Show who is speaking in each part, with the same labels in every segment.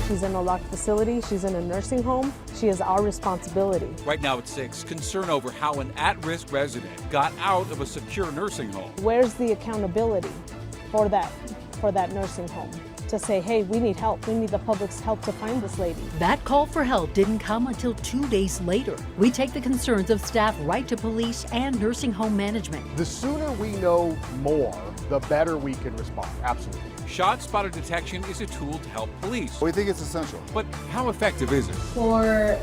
Speaker 1: She's in a locked facility. She's in a nursing home. She is our responsibility.
Speaker 2: Right now at 6, concern over how an at-risk resident got out of a secure nursing home.
Speaker 1: Where's the accountability for that nursing home? To say, hey, we need help. We need the public's help to find this lady.
Speaker 3: That call for help didn't come until 2 days later. We take the concerns of staff right to police and nursing home management.
Speaker 4: The sooner we know more, the better we can respond. Absolutely.
Speaker 2: ShotSpotter detection is a tool to help police.
Speaker 5: We think it's essential.
Speaker 2: But how effective is it?
Speaker 6: For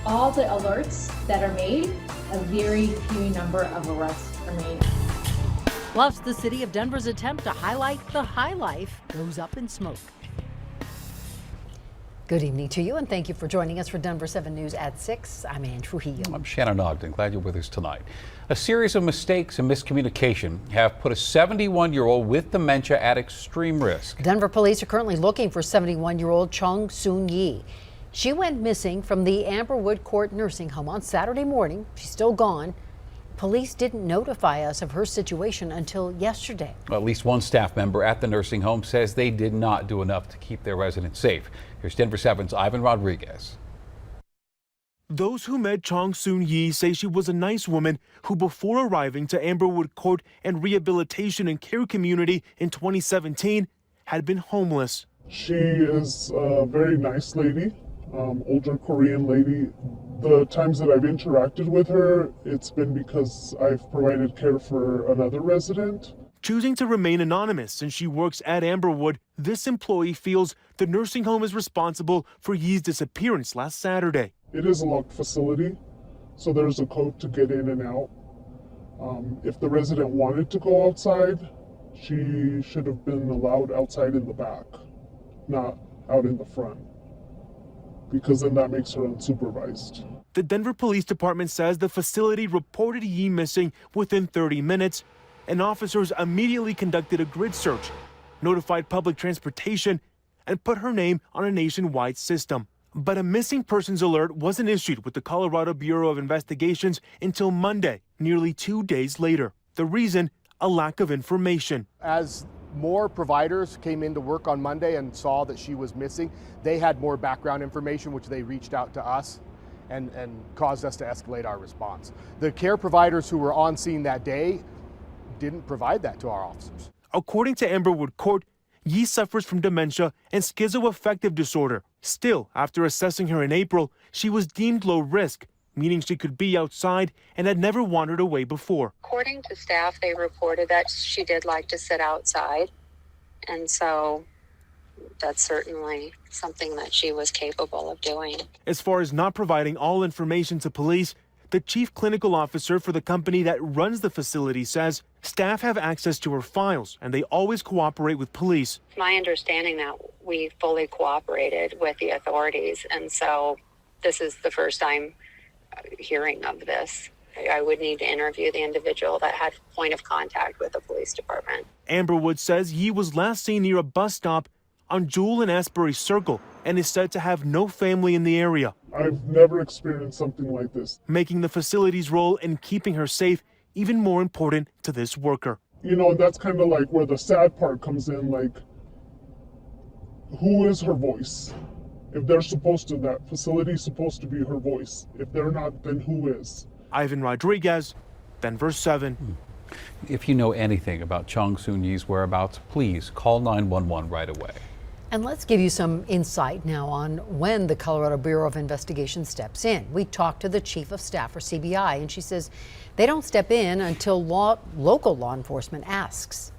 Speaker 6: all the alerts that are made, a very few number of arrests are made.
Speaker 3: Plus, the city of Denver's attempt to highlight the high life goes up in smoke. Good evening to you, and thank you for joining us for Denver 7 News at 6. I'm Ann Trujillo.
Speaker 7: I'm Shannon Ogden. Glad you're with us tonight. A series of mistakes and miscommunication have put a 71-year-old with dementia at extreme risk.
Speaker 3: Denver police are currently looking for 71-year-old Chung Soon-Yi. She went missing from the Amberwood Court nursing home on Saturday morning. She's still gone. Police didn't notify us of her situation until yesterday.
Speaker 7: Well, at least one staff member at the nursing home says they did not do enough to keep their residents safe. Here's Denver 7's Ivan Rodriguez.
Speaker 8: Those who met Chung Soon-Yi say she was a nice woman who, before arriving to Amberwood Court and Rehabilitation and Care Community in 2017, had been homeless.
Speaker 9: She is a very nice lady, older Korean lady. The times that I've interacted with her, it's been because I've provided care for another resident.
Speaker 8: Choosing to remain anonymous since she works at Amberwood, this employee feels the nursing home is responsible for Yi's disappearance last Saturday.
Speaker 9: It is a locked facility, so there's a code to get in and out. If the resident wanted to go outside, she should have been allowed outside in the back, not out in the front, because then that makes her unsupervised.
Speaker 8: The Denver Police Department says the facility reported Yi missing within 30 minutes, and officers immediately conducted a grid search, notified public transportation, and put her name on a nationwide system. But a missing persons alert wasn't issued with the Colorado Bureau of Investigations until Monday, nearly 2 days later. The reason, a lack of information.
Speaker 4: As more providers came into work on Monday and saw that she was missing, they had more background information, which they reached out to us and caused us to escalate our response. The care providers who were on scene that day didn't provide that to our officers.
Speaker 8: According to Amberwood Court, Yi suffers from dementia and schizoaffective disorder. Still, after assessing her in April, she was deemed low risk, meaning she could be outside and had never wandered away before.
Speaker 10: According to staff, they reported that she did like to sit outside, and so that's certainly something that she was capable of doing.
Speaker 8: As far as not providing all information to police, the chief clinical officer for the company that runs the facility says staff have access to her files and they always cooperate with police.
Speaker 10: It's my understanding that we fully cooperated with the authorities, and so this is the first time hearing of this. I would need to interview the individual that had point of contact with the police department.
Speaker 8: Amberwood says Yi was last seen near a bus stop on Jewel and Asbury Circle and is said to have no family in the area.
Speaker 9: I've never experienced something like this.
Speaker 8: Making the facility's role in keeping her safe even more important to this worker.
Speaker 9: You know, that's kind of like where the sad part comes in, like, who is her voice? If they're supposed to, that facility's supposed to be her voice. If they're not, then who is?
Speaker 8: Ivan Rodriguez, Denver 7.
Speaker 7: If you know anything about Chung Soon-Yi's whereabouts, please call 911 right away.
Speaker 3: And let's give you some insight now on when the Colorado Bureau of Investigation steps in. We talked to the chief of staff for CBI, and she says they don't step in until local law enforcement asks.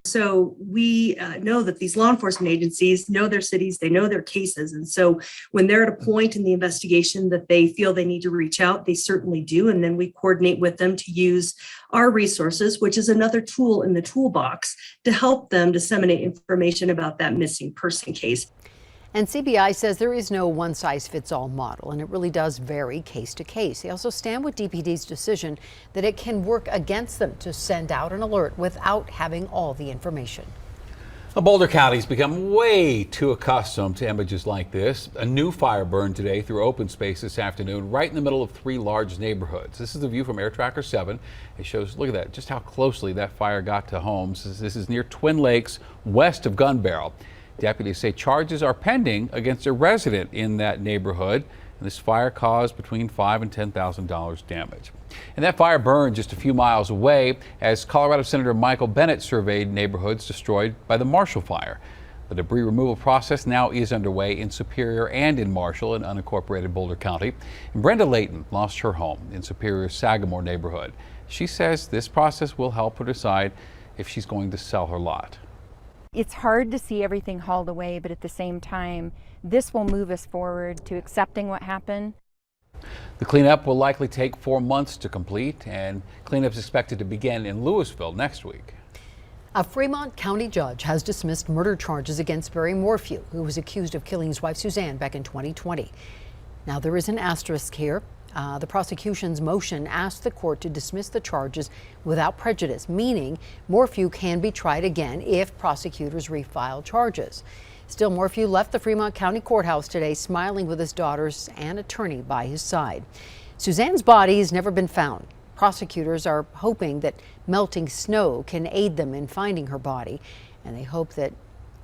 Speaker 11: So we know that these law enforcement agencies know their cities, they know their cases. And so when they're at a point in the investigation that they feel they need to reach out, they certainly do. And then we coordinate with them to use our resources, which is another tool in the toolbox to help them disseminate information about that missing person case.
Speaker 3: And CBI says there is no one-size-fits-all model, and it really does vary case to case. They also stand with DPD's decision that it can work against them to send out an alert without having all the information.
Speaker 7: Boulder County's become way too accustomed to images like this. A new fire burned today through open space this afternoon, right in the middle of 3 large neighborhoods. This is the view from Air Tracker 7. It shows, look at that, just how closely that fire got to homes. This is near Twin Lakes, west of Gun Barrel. Deputies say charges are pending against a resident in that neighborhood. And this fire caused between $5,000 and $10,000 damage. And that fire burned just a few miles away as Colorado Senator Michael Bennet surveyed neighborhoods destroyed by the Marshall Fire. The debris removal process now is underway in Superior and in Marshall in unincorporated Boulder County. And Brenda Layton lost her home in Superior's Sagamore neighborhood. She says this process will help her decide if she's going to sell her lot.
Speaker 5: It's hard to see everything hauled away, but at the same time, this will move us forward to accepting what happened.
Speaker 7: The cleanup will likely take 4 months to complete, and cleanup is expected to begin in Louisville next week.
Speaker 3: A Fremont County judge has dismissed murder charges against Barry Morphew, who was accused of killing his wife Suzanne back in 2020. Now, there is an asterisk here. The prosecution's motion asked the court to dismiss the charges without prejudice, meaning Morphew can be tried again if prosecutors refile charges. Still, Morphew left the Fremont County Courthouse today smiling with his daughters and attorney by his side. Suzanne's body has never been found. Prosecutors are hoping that melting snow can aid them in finding her body, and they hope that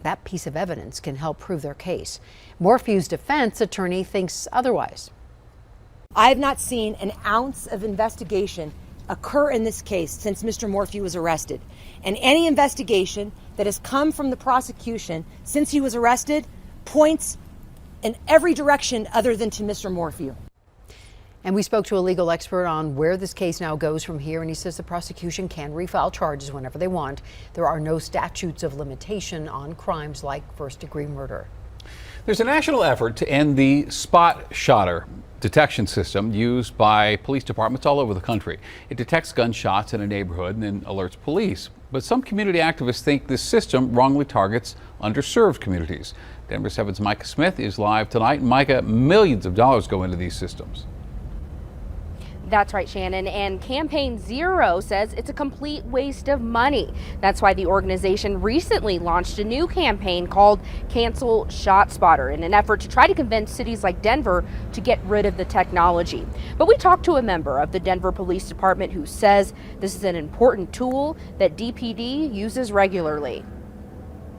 Speaker 3: that piece of evidence can help prove their case. Morphew's defense attorney thinks otherwise.
Speaker 12: I have not seen an ounce of investigation occur in this case since Mr. Morphew was arrested. And any investigation that has come from the prosecution since he was arrested points in every direction other than to Mr. Morphew.
Speaker 3: And we spoke to a legal expert on where this case now goes from here, and he says the prosecution can refile charges whenever they want. There are no statutes of limitation on crimes like first-degree murder.
Speaker 7: There's a national effort to end the ShotSpotter detection system used by police departments all over the country. It detects gunshots in a neighborhood and then alerts police. But some community activists think this system wrongly targets underserved communities. Denver 7's Micah Smith is live tonight. Micah, millions of dollars go into these systems.
Speaker 13: That's right, Shannon. And Campaign Zero says it's a complete waste of money. That's why the organization recently launched a new campaign called Cancel ShotSpotter in an effort to try to convince cities like Denver to get rid of the technology. But we talked to a member of the Denver Police Department who says this is an important tool that DPD uses regularly.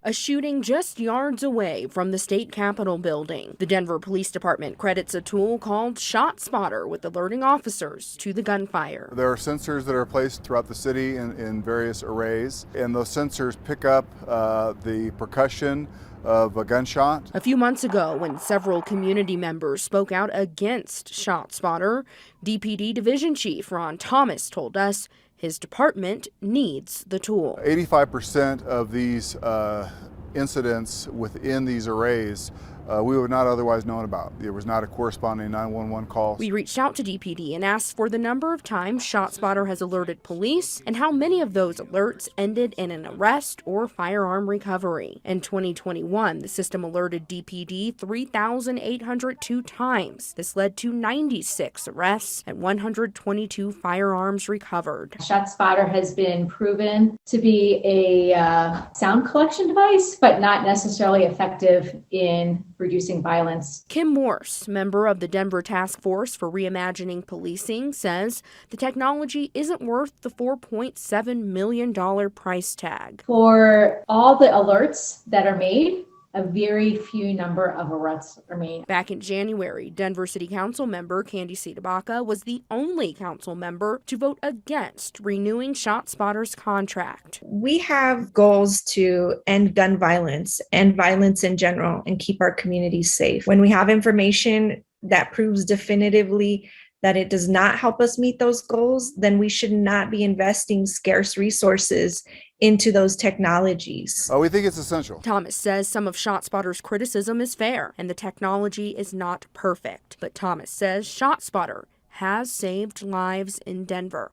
Speaker 13: A shooting just yards away from the state capitol building. The Denver Police Department credits a tool called ShotSpotter with alerting officers to the gunfire.
Speaker 14: There are sensors that are placed throughout the city in various arrays, and those sensors pick up the percussion of a gunshot.
Speaker 13: A few months ago, when several community members spoke out against ShotSpotter, DPD Division Chief Ron Thomas told us his department needs the tool.
Speaker 14: 85% of these incidents within these arrays we would not otherwise known about. There was not a corresponding 911 call.
Speaker 13: We reached out to DPD and asked for the number of times ShotSpotter has alerted police and how many of those alerts ended in an arrest or firearm recovery. In 2021, the system alerted DPD 3,802 times. This led to 96 arrests and 122 firearms recovered.
Speaker 6: ShotSpotter has been proven to be a sound collection device, but not necessarily effective in reducing violence.
Speaker 13: Kim Morse, member of the Denver Task Force for Reimagining Policing, says the technology isn't worth the $4.7 million price tag.
Speaker 6: For all the alerts that are made, a very few number of arrests are made.
Speaker 13: Back in January, Denver City Council member Candy Tabaka was the only council member to vote against renewing ShotSpotter's contract.
Speaker 15: We have goals to end gun violence and violence in general and keep our communities safe. When we have information that proves definitively that it does not help us meet those goals, then we should not be investing scarce resources into those technologies.
Speaker 14: We think it's essential.
Speaker 13: Thomas says some of ShotSpotter's criticism is fair and the technology is not perfect. But Thomas says ShotSpotter has saved lives in Denver.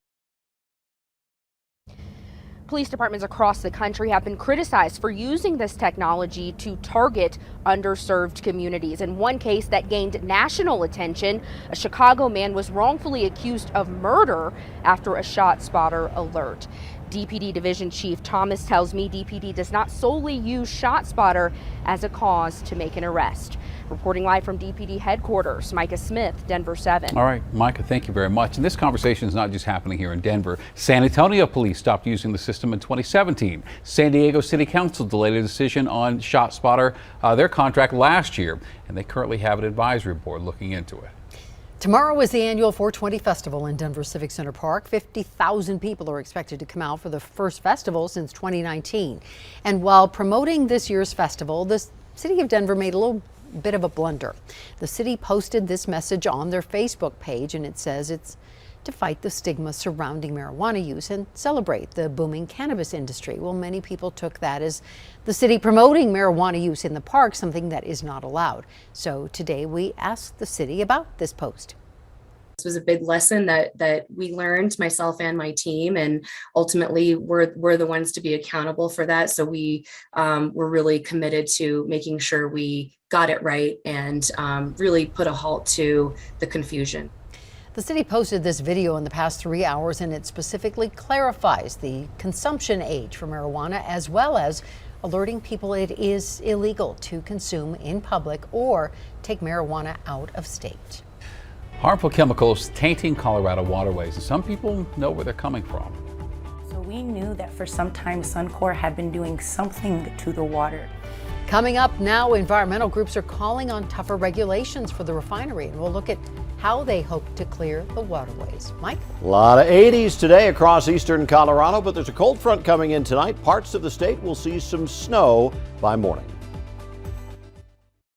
Speaker 13: Police departments across the country have been criticized for using this technology to target underserved communities. In one case that gained national attention, a Chicago man was wrongfully accused of murder after a ShotSpotter alert. DPD Division Chief Thomas tells me DPD does not solely use ShotSpotter as a cause to make an arrest. Reporting live from DPD headquarters, Micah Smith, Denver 7.
Speaker 7: All right, Micah, thank you very much. And this conversation is not just happening here in Denver. San Antonio police stopped using the system in 2017. San Diego City Council delayed a decision on ShotSpotter, their contract last year, and they currently have an advisory board looking into it.
Speaker 3: Tomorrow is the annual 420 Festival in Denver Civic Center Park. 50,000 people are expected to come out for the first festival since 2019. And while promoting this year's festival, the city of Denver made a little bit of a blunder. The city posted this message on their Facebook page, and it says it's to fight the stigma surrounding marijuana use and celebrate the booming cannabis industry. Well, many people took that as the city promoting marijuana use in the park, something that is not allowed. So today we asked the city about this post.
Speaker 16: This was a big lesson that we learned, myself and my team, and ultimately we're the ones to be accountable for that. So we were really committed to making sure we got it right and really put a halt to the confusion.
Speaker 3: The city posted this video in the past 3 hours, and it specifically clarifies the consumption age for marijuana, as well as alerting people it is illegal to consume in public or take marijuana out of state.
Speaker 7: Harmful chemicals tainting Colorado waterways, and some people know where they're coming from.
Speaker 17: So we knew that for some time Suncor had been doing something to the water.
Speaker 3: Coming up now, environmental groups are calling on tougher regulations for the refinery, and we'll look at how they hope to clear the waterways. Mike?
Speaker 18: A lot of 80s today across eastern Colorado, but there's a cold front coming in tonight. Parts of the state will see some snow by morning.